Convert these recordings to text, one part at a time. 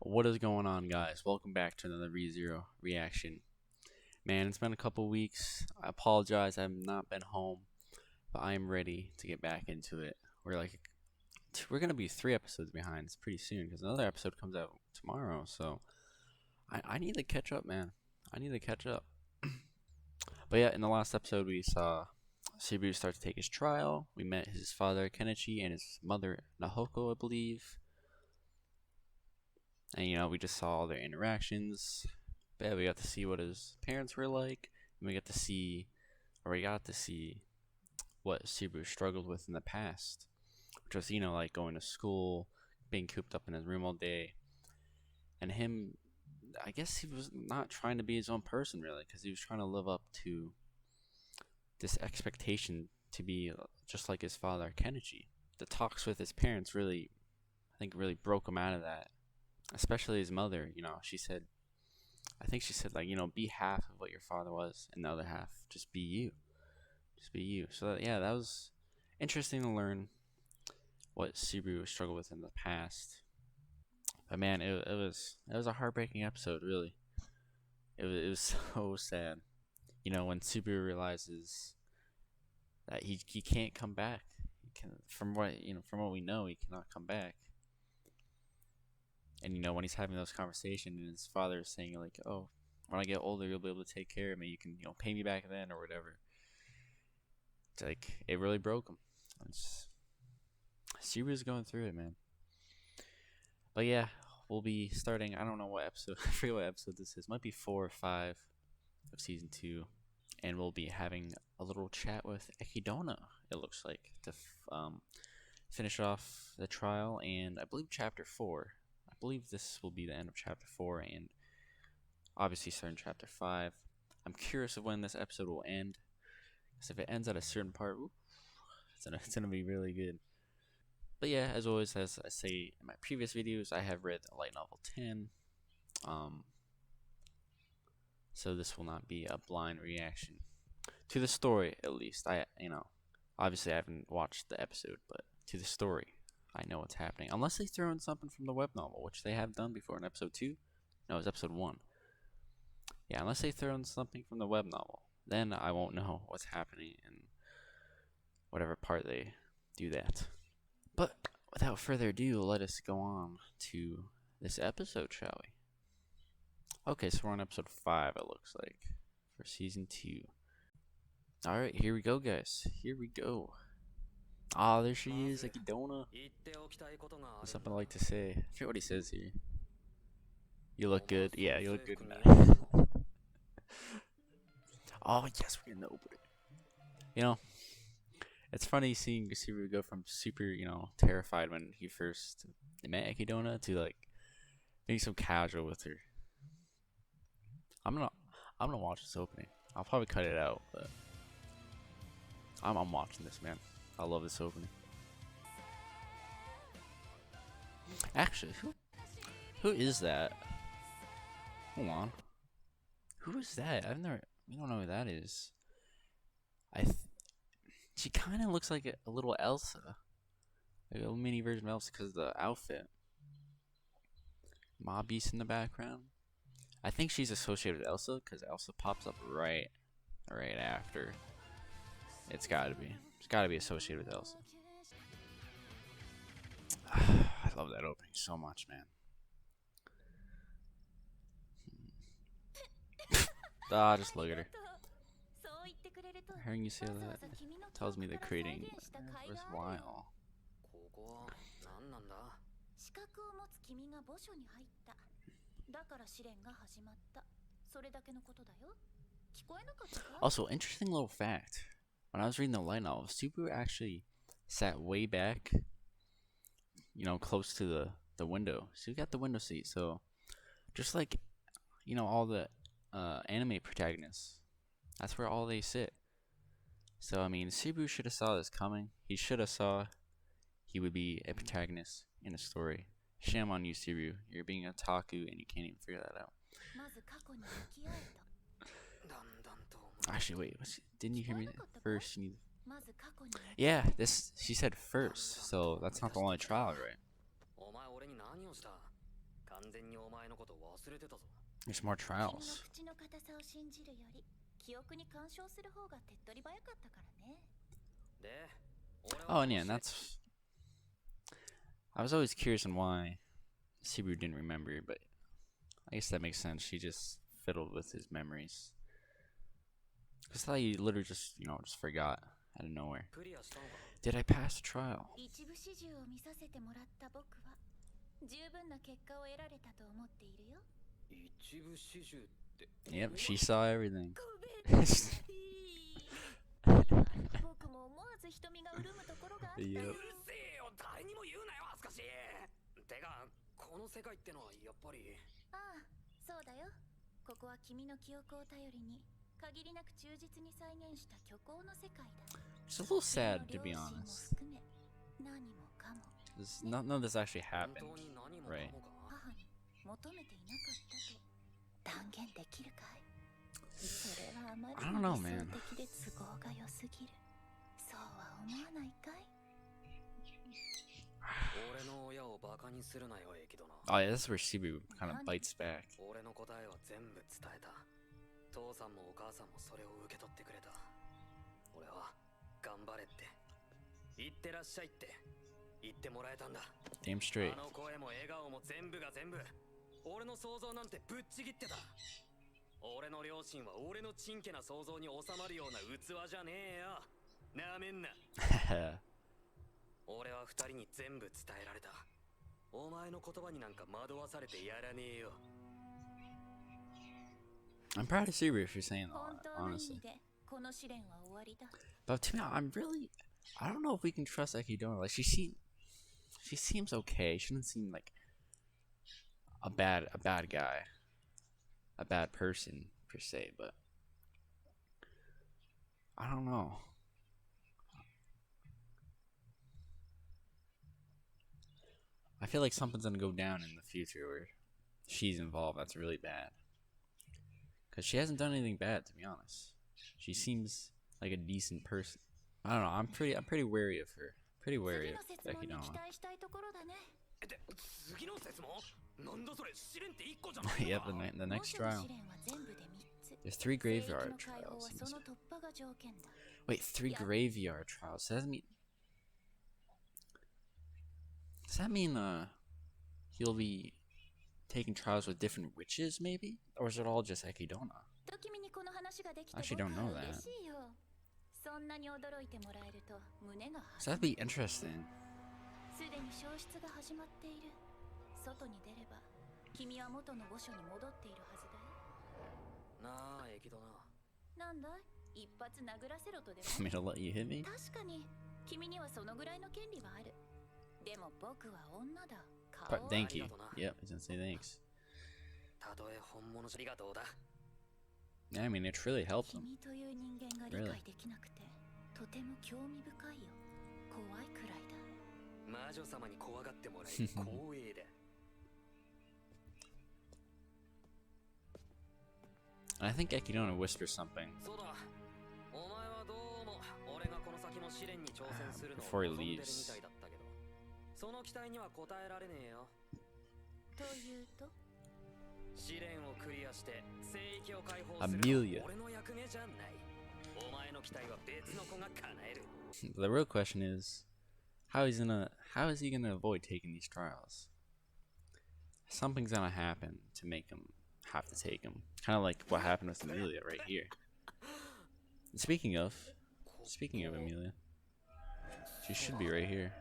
What is going on, guys? Welcome back to another ReZero reaction. Man, it's been a couple weeks. I apologize, I've not been home, but I am ready to get back into it. We're gonna be 3 episodes behind. It's pretty soon because another episode comes out tomorrow. So I need to catch up, man. I need to catch up. But yeah, in the last episode, we saw Shibu start to take his trial. We met his father Kenichi and his mother Nahoko, I believe. And we just saw all their interactions. But yeah, we got to see what his parents were like, and we got to see what Subaru struggled with in the past, which was like going to school, being cooped up in his room all day, and him. I guess he was not trying to be his own person really, because he was trying to live up to this expectation to be just like his father Kenichi. The talks with his parents really, I think, really broke him out of that. Especially his mother. I think she said, like, be half of what your father was, and the other half, just be you. Just be you. So, yeah, that was interesting to learn what Subaru struggled with in the past. But, man, it was a heartbreaking episode, really. It was so sad. When Subaru realizes that he can't come back. From what we know, he cannot come back. And when he's having those conversations, and his father is saying like, "Oh, when I get older, you'll be able to take care of me. You can, pay me back then or whatever." It's like it really broke him. Subaru's going through it, man. But yeah, we'll be starting. I don't know what episode. I forget what episode this is. Might be 4 or 5 of season 2, and we'll be having a little chat with Ekidona. It looks like to finish off the trial, and I believe chapter 4. I believe this will be the end of chapter 4, and obviously starting chapter 5. I'm curious of when this episode will end, because if it ends at a certain part, it's gonna be really good. But yeah, as always, as I say in my previous videos, I have read light novel 10, so this will not be a blind reaction to the story. At least obviously I haven't watched the episode, but to the story, I know what's happening. Unless they throw in something from the web novel, which they have done before in episode 2. No, it was episode 1. Yeah, unless they throw in something from the web novel, then I won't know what's happening in whatever part they do that. But without further ado, let us go on to this episode, shall we? Okay, so we're on episode 5, it looks like, for season 2. Alright, here we go, guys. Here we go. Ah, there she is, Akidona. There's something I like to say. I forget what he says here. You look good. Yeah, you look good in that. Oh, yes, we're getting the opening. It's funny seeing Gasuru go from super, terrified when he first met Akidona to like being so casual with her. I'm gonna watch this opening. I'll probably cut it out, but I'm watching this, man. I love this opening. Actually, who is that? Hold on. Who is that? We don't know who that is. She kind of looks like a little Elsa. Like a little mini version of Elsa because of the outfit. Mob Beast in the background. I think she's associated with Elsa because Elsa pops up right after. It's gotta be. It's gotta be associated with Elsa. I love that opening so much, man. Just look at her. Hearing you say that tells me they're creating worthwhile. Also, interesting little fact. When I was reading the light novel, Subaru actually sat way back, close to the window. So you got the window seat. So just like, all the anime protagonists, that's where all they sit. So I mean, Subaru should have saw this coming. He should have saw he would be a protagonist in a story. Shame on you, Subaru. You're being a otaku and you can't even figure that out. Actually, wait. Didn't you hear me first? Yeah, she said first, so that's not the only trial, right? There's more trials. Oh, and yeah, and that's. I was always curious on why Subaru didn't remember, but I guess that makes sense. She just fiddled with his memories. Because I thought he literally just, just forgot out of nowhere. Did I pass the trial? Yep, she saw everything. Yep. 限りなく忠実に再現した虚構の世界だ。 It's a little sad, to be honest. None of this actually happened, right? I don't know, man. Oh yeah, this is where Shibu kind of bites back. 父さんもお母さんもそれを受け取ってくれた。俺は頑張れって言ってらっしゃいって言ってもらえたんだ。Damn straight. あの声も笑顔も全部が全部俺の想像なんてぶっちぎってた。俺の両親は俺のちんけな想像に収まるような器じゃねえよ。なめんな。俺は二人に全部伝えられた。お前の言葉になんか惑わされてやらねえよ。 I'm proud of Subaru for saying that, honestly. But to me, I don't know if we can trust Ekidona. Like she seems okay. She doesn't seem like a bad guy, a bad person per se. But I don't know. I feel like something's gonna go down in the future where she's involved. That's really bad. Cause she hasn't done anything bad, to be honest. She seems like a decent person. I don't know. I'm pretty wary of her. Pretty wary of Ekidona. Yep, the next trial. There's 3 graveyard trials. Wait, 3 graveyard trials. Does that mean he'll be taking trials with different witches, maybe? Or is it all just Ekidona? I actually don't know that. So that'd be interesting. Want me to let you hit me? Thank you. Yep, he's gonna say thanks. Yeah, I mean, it really helped him. Really. I think Ekidona whispers something before he leaves. Amelia. The real question is, how is he gonna avoid taking these trials? Something's gonna happen to make him have to take them. Kind of like what happened with Amelia right here. And speaking of Amelia, she should be right here.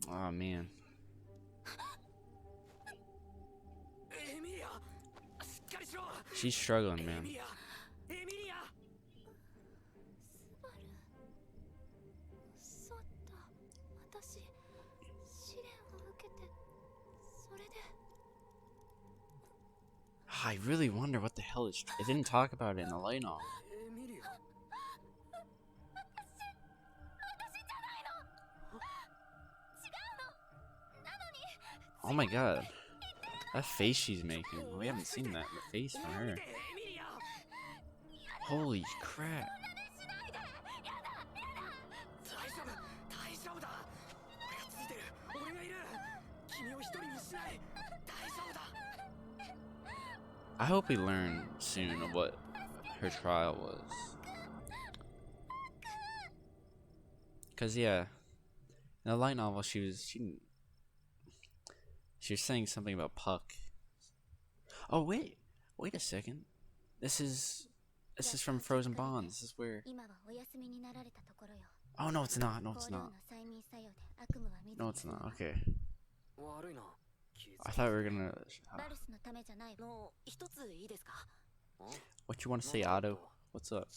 Oh man. She's struggling, man. I really wonder what the hell is. It didn't talk about it in the light novel. Oh my god. That face she's making. We haven't seen that. The face from her. Holy crap. I hope we learn soon of what her trial was. Cause yeah, in the light novel she was saying something about Puck. Oh wait a second. This is from Frozen Bonds. This is where. Oh no, it's not. No, it's not. No, it's not. Okay. I thought we were gonna. What you want to say, Otto? What's up?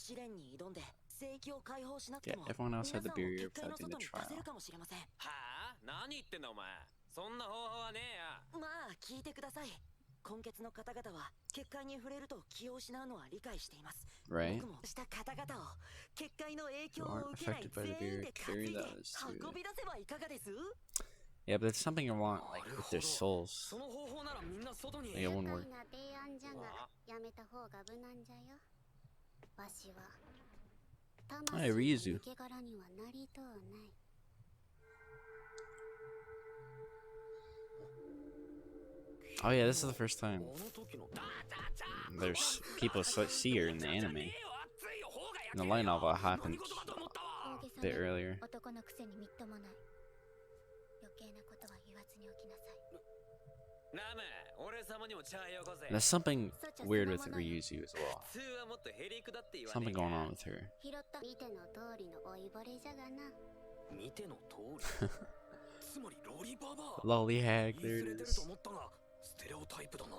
Yeah, everyone else had the barrier of accepting the trial. はあ何言ってんだお前そんな方法はねえやまあ聞いてください今月の方々は結界に触れると気を失うのは理解しています Right? 僕もした方々を結界の影響を受けない全員で担いで運び出せばいかがです Yeah, but there's something wrong, like with their souls. その方法ならみんな外に Like it wouldn't work. やめた方が無難じゃよわしは Hey, Ryuzu. Oh yeah, this is the first time there's people see her in the anime. In the light novel, it happened a bit earlier. There's something weird with Ryuzu as well. Something going on with her. Lolly hag, there it is. ステレオタイプだな。パ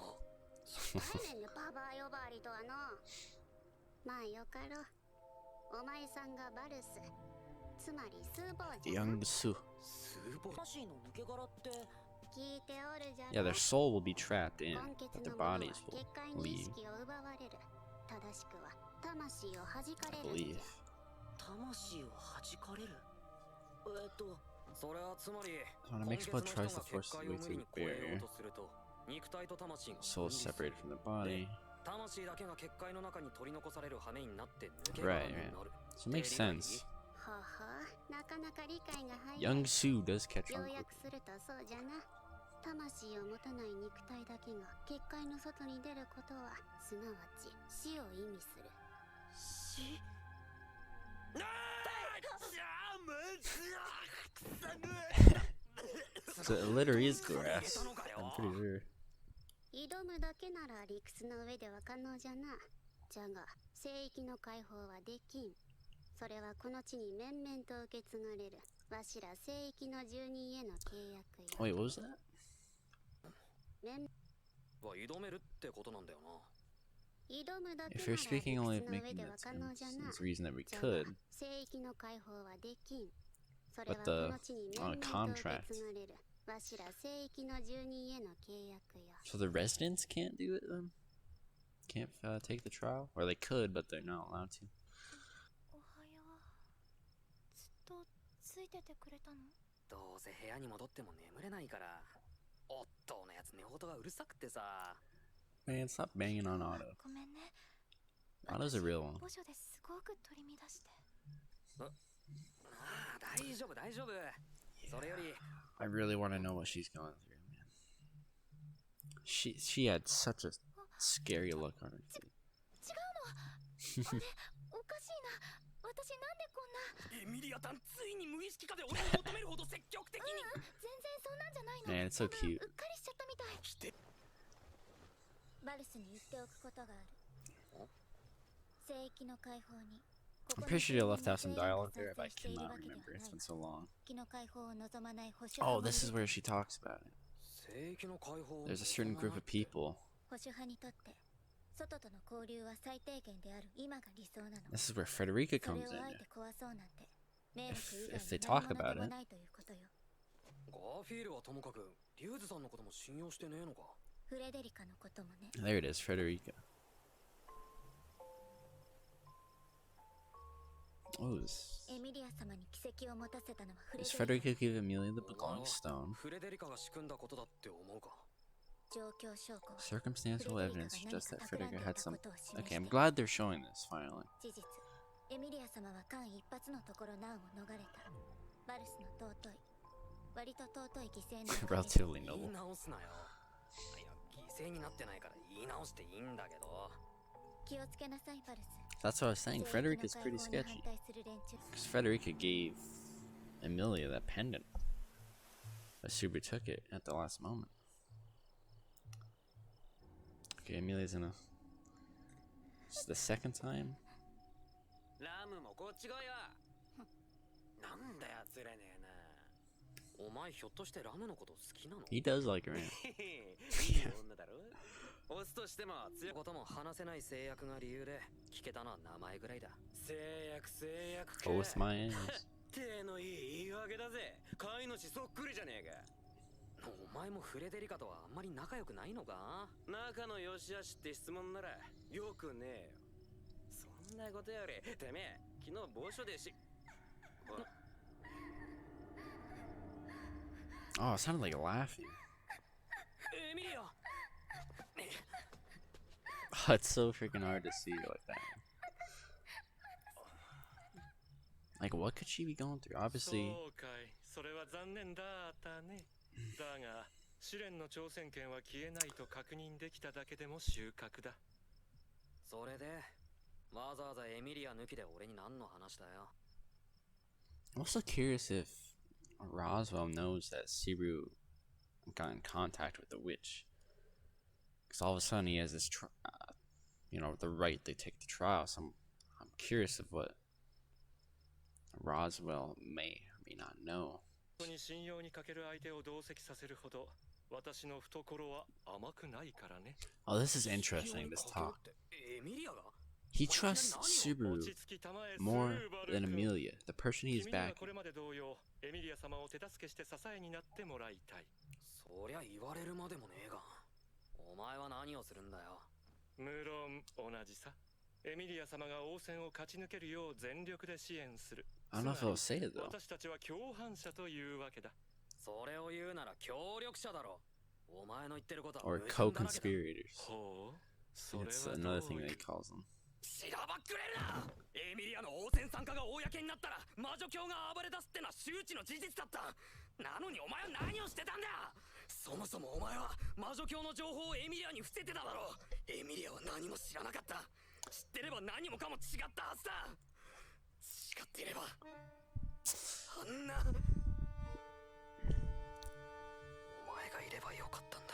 パ呼ばわりとはの。まあよかろ。お前さんがバルス。つまりスーボーじゃな。Young Su. スーボー魂の抜け殻って。聞いておるじゃろ。Yeah, their soul will be trapped in, but their bodies will leave. 正しくは魂を弾かれ I る。believe. 魂を弾かれる。それはつまり。 So when a mixed blood tries to force its way through the barrier, soul is separated from the body. Right. So it makes sense. Young Su does catch on quickly. 魂を持たない肉体だけが結界の外に出ることはすなわち死を意味する。死？ So it literally is grass. I'm pretty sure. 挑むだけなら理屈の上では可能じゃな。じゃが聖域の解放はできん。それはこの地に面々と受け継がれるわしら聖域の住人への契約よ。 Wait, what was that? 挑めるってことなんだよな。 If you're speaking only of making that sense, it's the reason that we could. But the contract. So the residents can't do it then? Can't take the trial? Or they could, but they're not allowed to. どうせ部屋に戻っても眠れないから。夫のやつ寝言がうるさくてさ。 Man, stop banging on Otto. ごめんね。 Otto's a real one. 墓所ですごく取り乱して。大丈夫大丈夫。それより I really want to know what she's going through, man. She had such a scary look on her face. 違うの。あれ、おかしいな。私なんでこんな。エミリアタンついに無意識化で俺を求めるほど積極的に。全然そんなんじゃないの。 Man, it's so cute. うっかりしちゃったみたい。バルスに言っておくことがある。聖域の解放に。 I'm pretty sure they left out some dialogue there, but I cannot remember. It's been so long. Oh, this is where she talks about it. There's a certain group of people. This is where Frederica comes in. If they talk about it. ガーフィールはともかくリュウズさんのことも信用してねえのか。 There it is, Frederica. Oh, is Frederica give Amelia the belonging stone? Circumstantial evidence suggests that Frederica had some... Okay, I'm glad they're showing this, finally. Relatively noble. 正になってないから言い直していいんだけど。気をつけなさいパルス。 That's what I was saying. Frederica's pretty sketchy. Because Frederica gave Emilia that pendant. But Subaru took it at the last moment. Okay, Emilia's in a... This is the second time? ラムもこっち来いよ。なんだよ、釣れねえな。お前ひょっとしてラムのこと好きなの？ He does like her, man. いい女だろ？オスとしても強いことも話せない制約が理由で聞けたのは名前ぐらいだ。制約か。 Both my ends. 手のいい言い訳だぜ。飼い主そっくりじゃねえか。お前もフレデリカとはあんまり仲良くないのか？仲の良し悪しって質問ならよくねえよ。そんなことよりてめえ昨日某所でし。 Oh, it sounded like laughing. エミリア。 Oh, it's so freaking hard to see like that. Like, what could she be going through? Obviously. そうかい。それは残念だったね。だが、試練の挑戦権は消えないと確認できただけでも収穫だ。それでわざわざエミリア抜きで俺に何の話だよ。 I'm also curious if Roswell knows that Siru got in contact with the witch. Because all of a sudden he has this, the right to take the trial. So I'm curious of what Roswell may or may not know. ここに信用にかける相手を同席させるほど、私の懐は甘くないからね。 Oh, this is interesting, this talk. エミリアが He trusts Subaru more than Emilia, the person he's 君には backing. これまで同様、エミリア様を手助けして支えになってもらいたい。そりゃ言われるまでもねえが。お前は何をするんだよ。無論同じさ。エミリア様が王戦を勝ち抜けるよう全力で支援する。 I don't know if he'll say it though. 私たちは共犯者というわけだ。それを言うなら協力者だろ。お前の言ってることは Or 矛盾だらけだ。 co-conspirators. ほう、それ It's は another ど thing う that い he calls them. しらばっくれるな。エミリアの応戦参加が公になったら魔女教が暴れ出すってのは周知の事実だった。なのにお前は何をしてたんだ。そもそもお前は魔女教の情報をエミリアに伏せてただろう。エミリアは何も知らなかった。知ってれば何もかも違ったはずだ。違ってればあんな。お前がいればよかったんだ。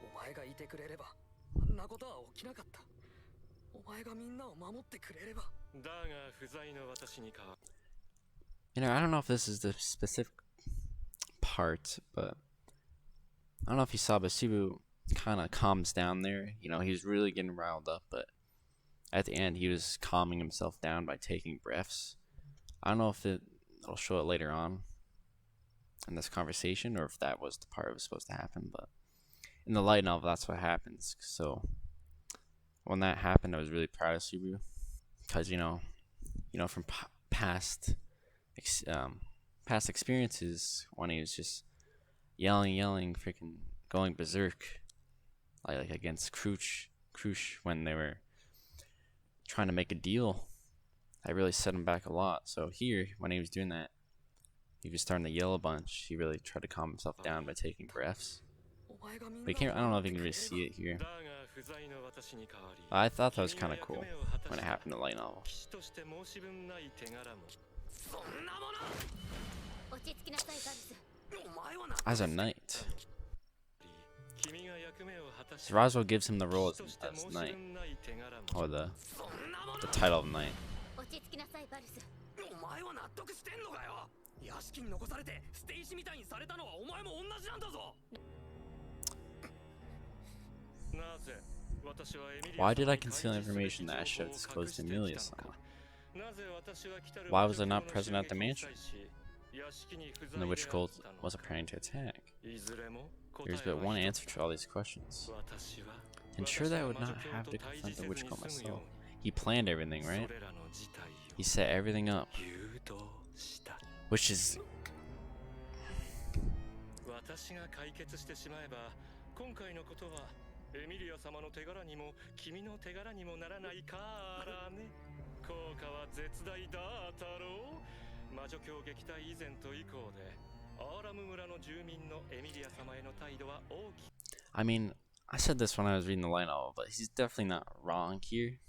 お前がいてくれればあんなことは起きなかった。お前がみんなを守ってくれれば。だが不在の私に代わ I don't know if this is the specific part, but I don't know if you saw, but Sibu kind of calms down there. He was really getting riled up, but at the end, he was calming himself down by taking breaths. I don't know if it'll show it later on in this conversation, or if that was the part that was supposed to happen, but in the light novel, that's what happens. So when that happened, I was really proud of Subaru, because from past experiences, when he was just yelling, freaking going berserk, like against Krush when they were trying to make a deal, I really set him back a lot. So here, when he was doing that, he was starting to yell a bunch. He really tried to calm himself down by taking breaths. But I don't know if you can really see it here. だが不在の私に代わり I thought that was kind of cool when it happened in the light novel. 騎士として申し分ない手柄もそんなも落ち着きなさいパルス。の。お前はな。 As a knight, 君が役目を果たし so Roswell gives him the role 騎士 as として申し knight, 分ない手柄も or そんなも the の。 title of knight. 落ち着きなさいパルス。お前は納得してんのかよ。屋敷に残されて捨て石みたいにされたのはお前も同じなんだぞ。なぜ私はエミリア Why did I 様に conceal 開示すべ information き that I 情 should 報 have を disclosed 隠し to て Emilia きたのか somehow? なぜ私は来たる Why was I 魔 not 女教の present at the 襲撃を mansion? 開催し屋敷に不 And the 在 witch であ cult ったの was か preparing to attack. いずれも答 There's え but は one 一 answer つ to all these questions. 私は And sure that I 私 would は魔 not 女 have 教 to と対 confront 峙 the せ witch ずに cult 済むよ myself. うに He planned everything, そ right? れらの事態 He を set everything up, 誘導した which is 私が解決してしまえば今回のことはエミリア様の手柄にも君の手柄にもならないからね。効果は絶大だったろう。魔女教撃退以前と以降でアーラム村の住民のエミリア様への態度は大きい。 I mean, I said this when I was reading the light novel, but he's definitely not wrong here.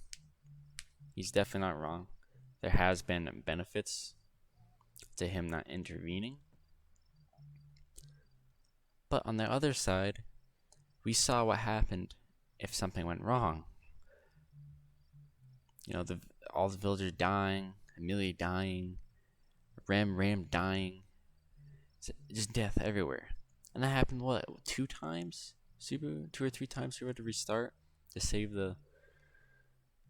He's definitely not wrong. There has been benefits to him not intervening. But on the other side, we saw what happened if something went wrong. You know, all the villagers dying, Amelia dying, Ram dying. Just death everywhere. And that happened, what, 2 times? Subaru? 2 or 3 times Subaru had to restart to save the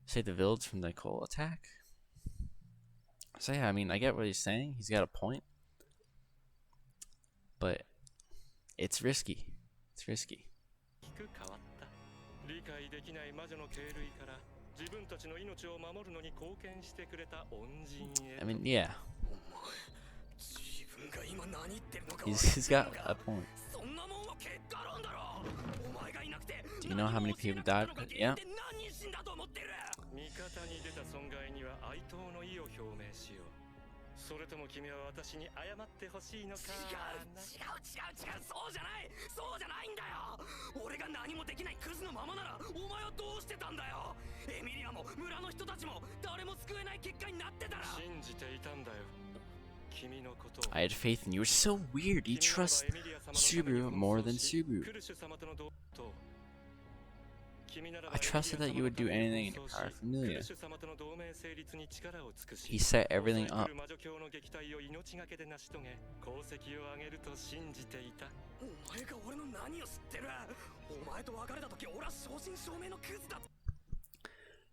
village from the coal attack. So yeah, I mean, I get what he's saying. He's got a point. But it's risky. It's risky. I mean, yeah. He's got a point. Do you know how many people died? Yeah. それとも君は私に謝ってほしいのか。そうじゃないそうじゃないんだよ。俺が何もできないクズのままならお前はどうしてたんだよ。エミリアも村の人たちも誰も救えない結果になってたら。信じていたんだよ。 I had faith in you. You're so weird. You trust Subaru more than Subaru. I trusted that you would do anything in your power for Amelia. He set everything up.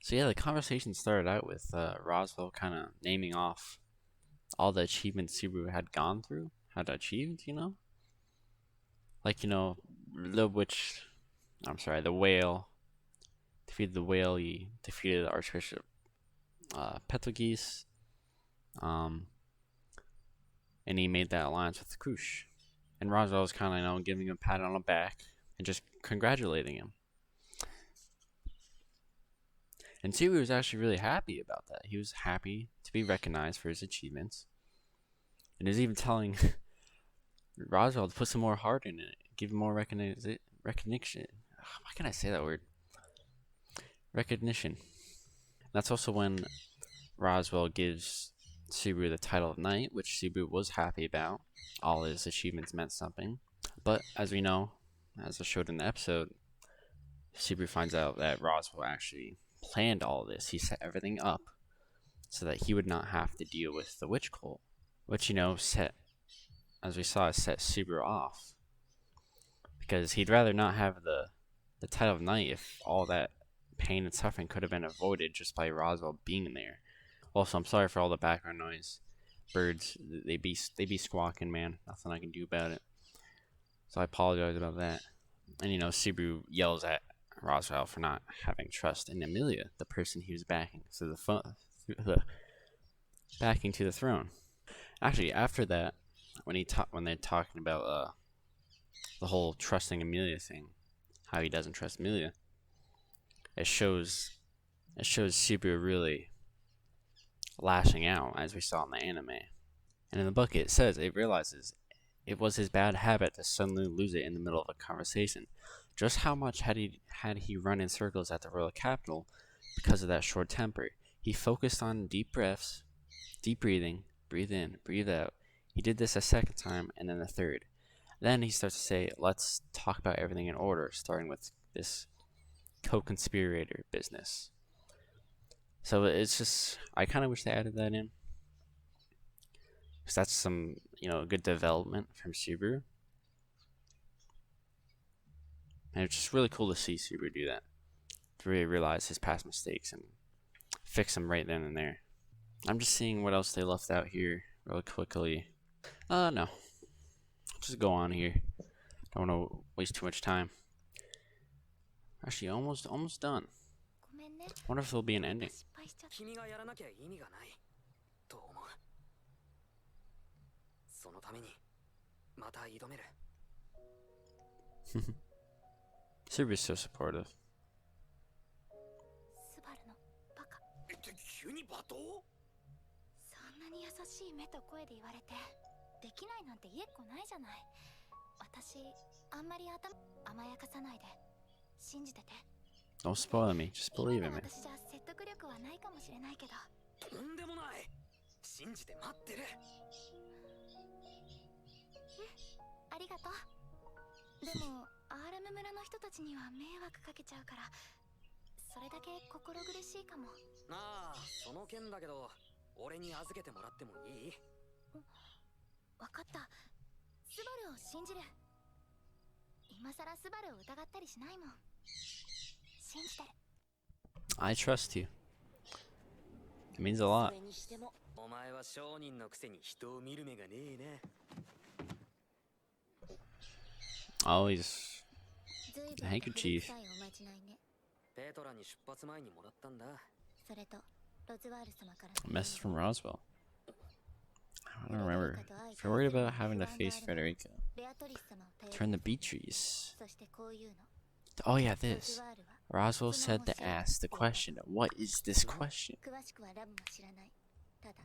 So yeah, the conversation started out with Roswell kind of naming off all the achievements Subaru had gone through, had achieved, you know? Like, you know, the whale. Defeated the whale, he defeated Archbishop Petrogeese. And he made that alliance with Krush. And Roswell was kind of, you know, giving him a pat on the back and just congratulating him. And Subaru was actually really happy about that. He was happy to be recognized for his achievements. And he was even telling Roswell to put some more heart in it, give him more recognition. Why can't I say that word? Recognition. That's also when Roswell gives Subaru the title of knight, which Subaru was happy about. All his achievements meant something. But as we know, as I showed in the episode, Subaru finds out that Roswell actually planned all this. He set everything up so that he would not have to deal with the witch cult, which, you know, set Subaru off, because he'd rather not have the title of knight if all that pain and suffering could have been avoided just by Roswell being there. Also, I'm sorry for all the background noise. Birds, they be squawking, man. Nothing I can do about it. So I apologize about that. And, you know, Subaru yells at Roswell for not having trust in Amelia, the person he was backing. So backing to the throne. Actually, after that, when they're talking about the whole trusting Amelia thing, how he doesn't trust Amelia, it shows Subaru really lashing out, as we saw in the anime. And in the book, it says it realizes it was his bad habit to suddenly lose it in the middle of a conversation. Just how much had he run in circles at the royal capital because of that short temper? He focused on deep breaths, deep breathing, breathe in, breathe out. He did this a second time, and then a third. Then he starts to say, let's talk about everything in order, starting with this co-conspirator business. So it's just, I kind of wish they added that in, because that's some, you know, good development from Subaru. And it's just really cool to see Subaru do that, to really realize his past mistakes and fix them right then and there. I'm just seeing what else they left out here really quickly. No. Just go on here. Don't want to waste too much time. Actually, almost done. Wonder if there'll be an ending. Subaru's so supportive. 急に罵倒？そんなに優しい目と声で言われてできないなんて言えっこないじゃない。私あんまり甘やかさないで信じてて。 Don't spoil me. Just 今 believe の in me. 私じゃ説得力はないかもしれないけど、とんでもない。信じて待ってる。ありがとう。でもアーレム村の人たちには迷惑かけちゃうから、それだけ心苦しいかも。なあ、その件だけど俺に預けてもらってもいい？わかった。スバルを信じる。今さらスバルを疑ったりしないもん。信じてる。 I trust you. It means a lot. それにしてもお前は商人のくせに人を見る目がねえな。 Always 随分 the handkerchief. 古臭いおまじないね。ペトラに出発前にもらったんだ。それとロズワール様から A message from Roswell. I don't remember. If you're worried about having to face Frederica, ベアトリス様を頼り turn to Beatrice. そしてこういうの。 Oh yeah, ロ this. ズワールは Roswell said to ask the question. What is this question? 詳しくはラムも知らない。ただ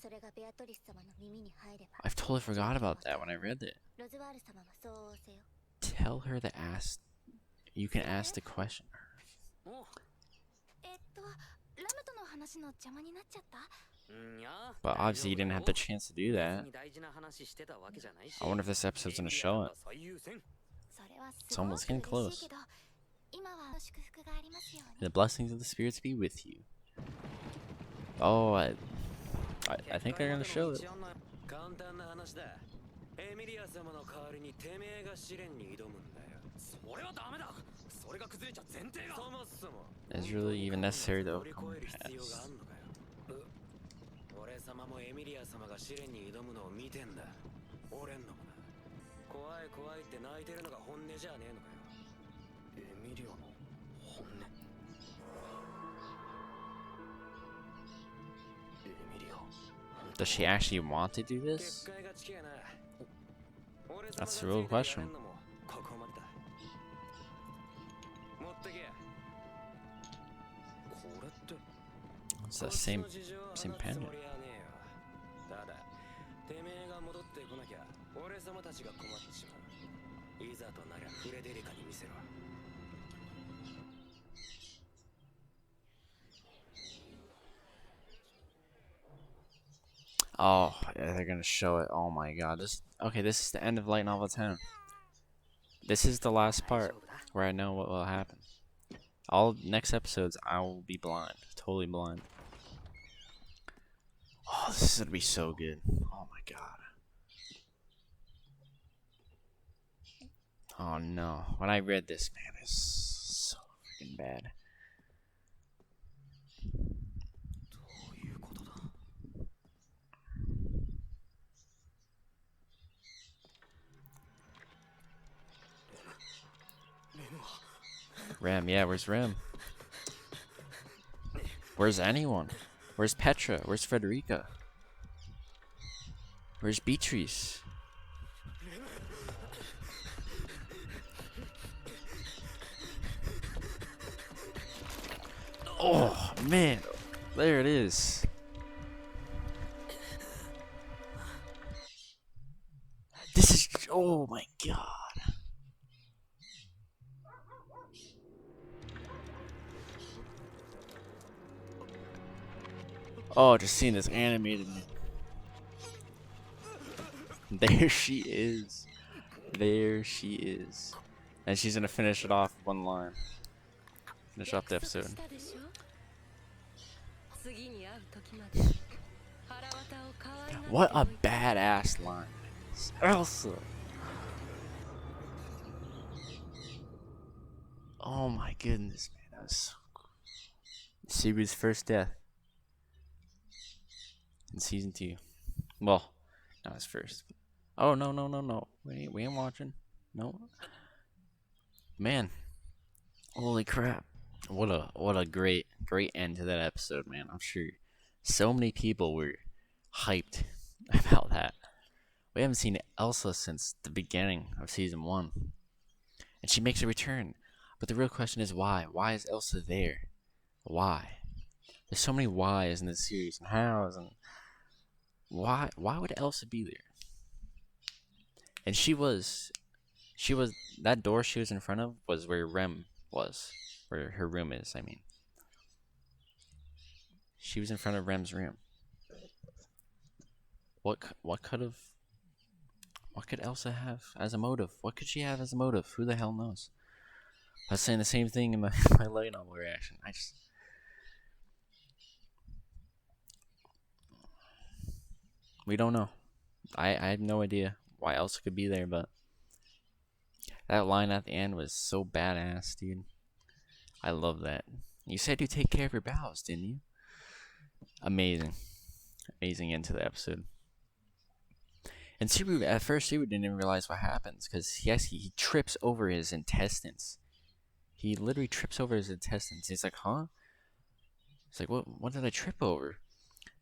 それがベアトリス様の耳に入れば。 I've totally forgot about that when I read it. ロズワール様はそう仰せよ。 Tell her to ask. You can ask the question. おう。ラムとの話の邪魔になっちゃった？ んや。 But obviously you didn't have the chance to do that. 大事な話してたわけじゃないし。 I wonder if this episode's gonna show it. 最優先。それは It's すご almost く getting 嬉しい close. けど、今は祝福がありますように。 The blessings of the spirits be with you. Oh, I think they're gonna show it. 簡単な話だ。エミリア様の代わりにてめえが試練に挑むんだよ。それはダメだ。それが崩れちゃ前提が。そもそも Is it really even necessary to 乗り越 overcome える必要が past? あんのかよ。俺様もエミリア様が試練に挑むのを見てんだ。俺んのもな。怖い怖いって泣いてるのが本音じゃねえのかよ。エミリアの本音。エミリア。 Does she actually want to do this? 結界が近えな。 That's the real question. ここまでだ。持ってけ。これって。 It's the same pen. ただ、てめえが戻ってこなきゃ、俺様たちが困っちまう。いざとなりゃフレデリカに見せろ。 Oh, yeah, they're gonna show it. Oh my god. This is the end of Light Novel 10. This is the last part where I know what will happen. All next episodes I will be blind. Totally blind. Oh, this is gonna be so good. Oh my god. Oh no. When I read this, man, it's so freaking bad. どういうことだ。 Rem, yeah, where's Rem? Where's anyone? Where's Petra? Where's Frederica? Where's Beatrice? Oh, man. There it is. This is... Oh, my God. Oh, just seeing this animated. There she is. There she is. And she's gonna finish it off with one line. Finish off the episode. What a badass line. Elsa. Oh my goodness, man. That was so cool. Subaru's first death. In season 2. Well, not his first. Oh no. We ain't watching. No. Man. Holy crap. What a great end to that episode, man. I'm sure so many people were hyped about that. We haven't seen Elsa since the beginning of season 1. And she makes a return. But the real question is why? Why is Elsa there? Why? There's so many whys in this series and hows and why would Elsa be there? And she was that door she was in front of was where Rem was, where her room is. I mean, she was in front of Rem's room. What could Elsa have as a motive? What could she have as a motive? Who the hell knows? I was saying the same thing in my, my light novel reaction. We don't know. I have no idea why Elsa could be there, but that line at the end was so badass, dude. I love that. You said you take care of your bowels, didn't you? Amazing. Amazing end to the episode. And Subaru, at first, Subaru didn't even realize what happens, because yes, he trips over his intestines. He literally trips over his intestines. He's like, huh? It's like, what did I trip over?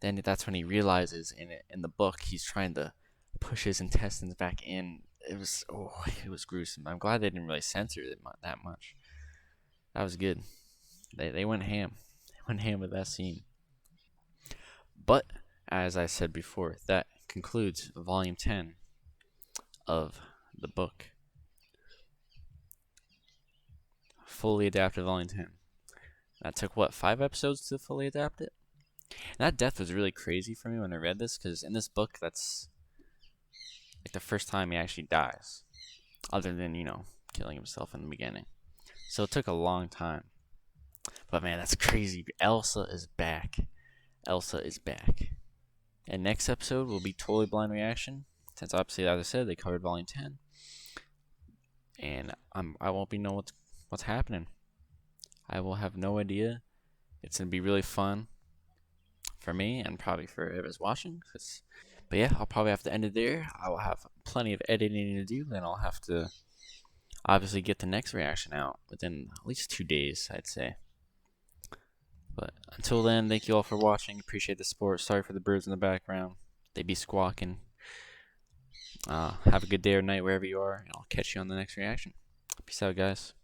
Then that's when he realizes in the book he's trying to push his intestines back in. It was gruesome. I'm glad they didn't really censor it that much. That was good. They went ham. They went ham with that scene. But as I said before, that concludes volume 10 of the book. Fully adapted volume 10. That took, 5 episodes to fully adapt it? And that death was really crazy for me when I read this, because in this book, that's like the first time he actually dies. Other than, killing himself in the beginning. So it took a long time. But man, that's crazy. Elsa is back. Elsa is back. And next episode will be Totally Blind Reaction. Since obviously, as I said, they covered volume 10. And I won't be know what's happening. I will have no idea. It's going to be really fun for me and probably for whoever's watching. But yeah, I'll probably have to end it there. I will have plenty of editing to do. Then I'll have to obviously get the next reaction out within at least 2 days, I'd say. But until then, thank you all for watching. Appreciate the support. Sorry for the birds in the background. They be squawking. Have a good day or night wherever you are, and I'll catch you on the next reaction. Peace out, guys.